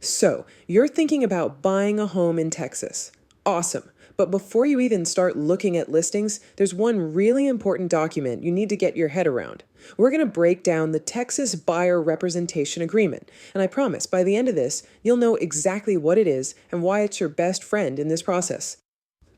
So, you're thinking about buying a home in Texas. Awesome. But before you even start looking at listings, there's one really important document you need to get your head around. We're going to break down the Texas Buyer Representation Agreement, and I promise by the end of this, you'll know exactly what it is and why it's your best friend in this process.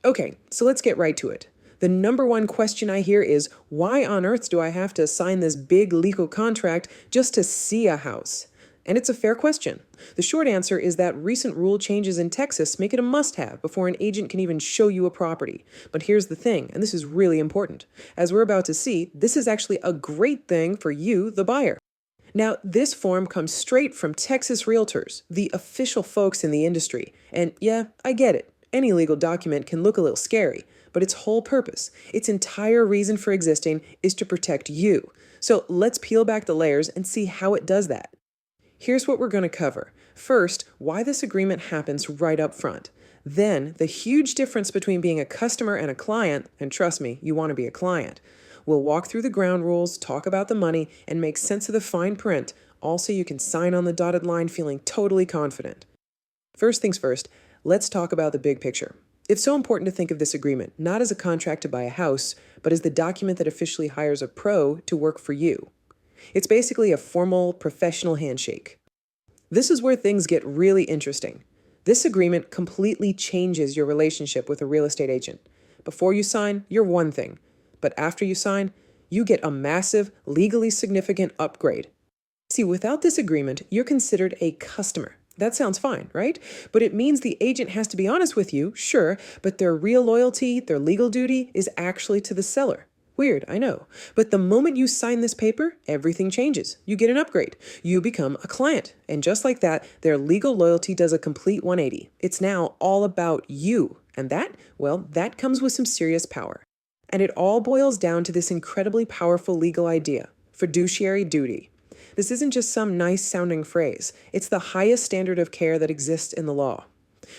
Okay, so let's get right to it. The number one question I hear is, why on earth do I have to sign this big legal contract just to see a house? And it's a fair question. The short answer is that recent rule changes in Texas make it a must-have before an agent can even show you a property. But here's the thing, and this is really important. As we're about to see, this is actually a great thing for you, the buyer. Now, this form comes straight from Texas Realtors, the official folks in the industry. And yeah, I get it. Any legal document can look a little scary, but its whole purpose, its entire reason for existing, is to protect you. So let's peel back the layers and see how it does that. Here's what we're going to cover. First, why this agreement happens right up front. Then, the huge difference between being a customer and a client, and trust me, you want to be a client. We'll walk through the ground rules, talk about the money, and make sense of the fine print, all so you can sign on the dotted line feeling totally confident. First things first, let's talk about the big picture. It's so important to think of this agreement not as a contract to buy a house, but as the document that officially hires a pro to work for you. It's basically a formal, professional handshake. This is where things get really interesting. This agreement completely changes your relationship with a real estate agent. Before you sign, you're one thing, but after you sign, you get a massive, legally significant upgrade. See, without this agreement, you're considered a customer. That sounds fine, right? But it means the agent has to be honest with you, sure, but their real loyalty, their legal duty, is actually to the seller. Weird, I know. But the moment you sign this paper, everything changes. You get an upgrade. You become a client. And just like that, their legal loyalty does a complete 180. It's now all about you. And that comes with some serious power. And it all boils down to this incredibly powerful legal idea, fiduciary duty. This isn't just some nice sounding phrase. It's the highest standard of care that exists in the law.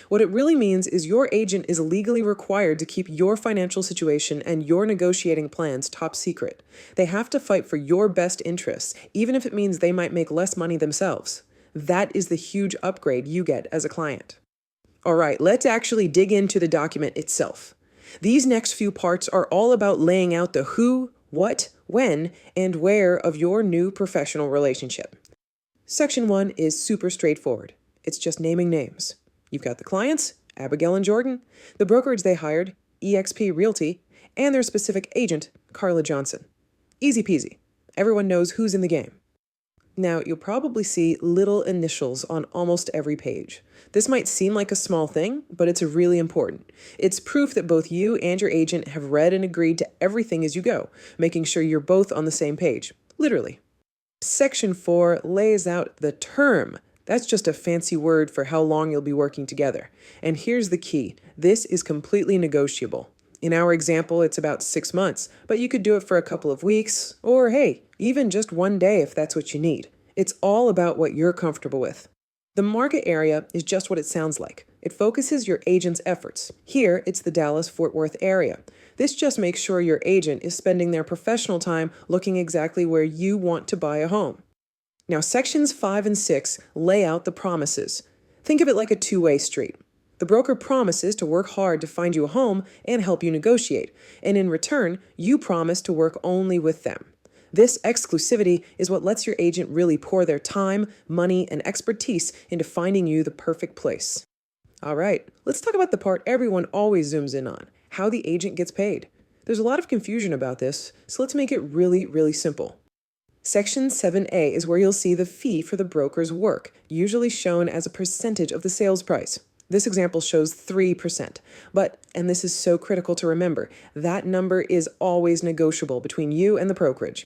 What it really means is your agent is legally required to keep your financial situation and your negotiating plans top secret. They have to fight for your best interests, even if it means they might make less money themselves. That is the huge upgrade you get as a client. All right, let's actually dig into the document itself. These next few parts are all about laying out the who, what, when, and where of your new professional relationship. Section 1 is super straightforward. It's just naming names. You've got the clients, Abigail and Jordan, the brokerage they hired, eXp Realty, and their specific agent, Carla Johnson. Easy peasy. Everyone knows who's in the game. Now, you'll probably see little initials on almost every page. This might seem like a small thing, but it's really important. It's proof that both you and your agent have read and agreed to everything as you go, making sure you're both on the same page. Literally. Section 4 lays out the term. That's just a fancy word for how long you'll be working together. And here's the key. This is completely negotiable. In our example, it's about 6 months, but you could do it for a couple of weeks, or hey, even just one day if that's what you need. It's all about what you're comfortable with. The market area is just what it sounds like. It focuses your agent's efforts. Here, it's the Dallas-Fort Worth area. This just makes sure your agent is spending their professional time looking exactly where you want to buy a home. Now, sections 5 and 6 lay out the promises. Think of it like a two-way street. The broker promises to work hard to find you a home and help you negotiate, and in return, you promise to work only with them. This exclusivity is what lets your agent really pour their time, money, and expertise into finding you the perfect place. All right, let's talk about the part everyone always zooms in on, how the agent gets paid. There's a lot of confusion about this, so let's make it really, really simple. Section 7A is where you'll see the fee for the broker's work, usually shown as a percentage of the sales price. This example shows 3%, but, and this is so critical to remember, that number is always negotiable between you and the brokerage.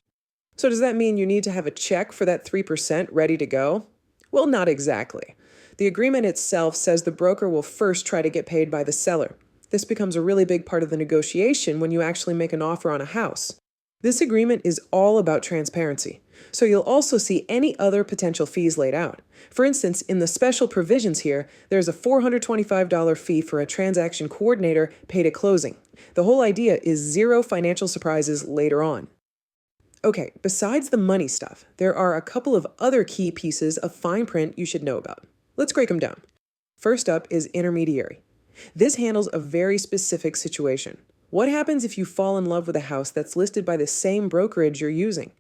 So does that mean you need to have a check for that 3% ready to go? Well, not exactly. The agreement itself says the broker will first try to get paid by the seller. This becomes a really big part of the negotiation when you actually make an offer on a house. This agreement is all about transparency, so you'll also see any other potential fees laid out. For instance, in the special provisions here, there's a $425 fee for a transaction coordinator paid at closing. The whole idea is zero financial surprises later on. Okay, besides the money stuff, there are a couple of other key pieces of fine print you should know about. Let's break them down. First up is intermediary. This handles a very specific situation. What happens if you fall in love with a house that's listed by the same brokerage you're using?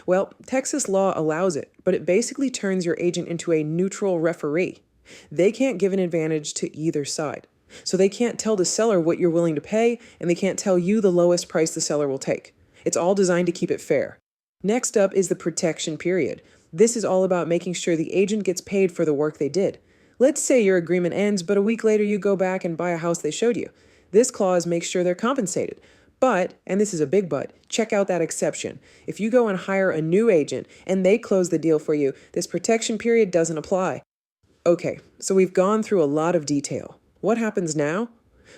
Well, Texas law allows it, but it basically turns your agent into a neutral referee. They can't give an advantage to either side. So they can't tell the seller what you're willing to pay, and they can't tell you the lowest price the seller will take. It's all designed to keep it fair. Next up is the protection period. This is all about making sure the agent gets paid for the work they did. Let's say your agreement ends, but a week later you go back and buy a house they showed you. This clause makes sure they're compensated. But, and this is a big but, check out that exception. If you go and hire a new agent and they close the deal for you, this protection period doesn't apply. Okay, so we've gone through a lot of detail. What happens now?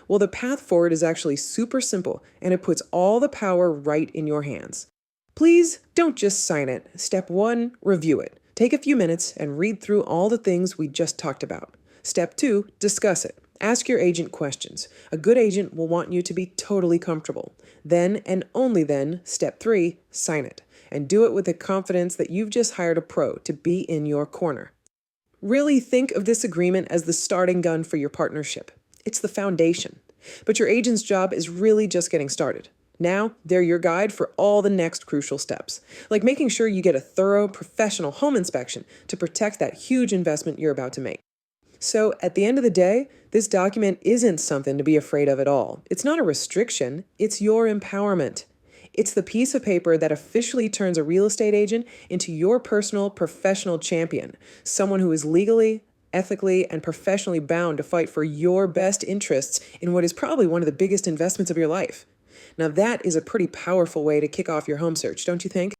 Well, the path forward is actually super simple, and it puts all the power right in your hands. Please don't just sign it. Step 1, review it. Take a few minutes and read through all the things we just talked about. Step 2, discuss it. Ask your agent questions. A good agent will want you to be totally comfortable. Then, and only then, step 3, sign it. And do it with the confidence that you've just hired a pro to be in your corner. Really think of this agreement as the starting gun for your partnership. It's the foundation. But your agent's job is really just getting started. Now, they're your guide for all the next crucial steps, like making sure you get a thorough, professional home inspection to protect that huge investment you're about to make. So, at the end of the day, this document isn't something to be afraid of at all. It's not a restriction, it's your empowerment. It's the piece of paper that officially turns a real estate agent into your personal, professional champion, someone who is legally, ethically, and professionally bound to fight for your best interests in what is probably one of the biggest investments of your life. Now that is a pretty powerful way to kick off your home search, don't you think?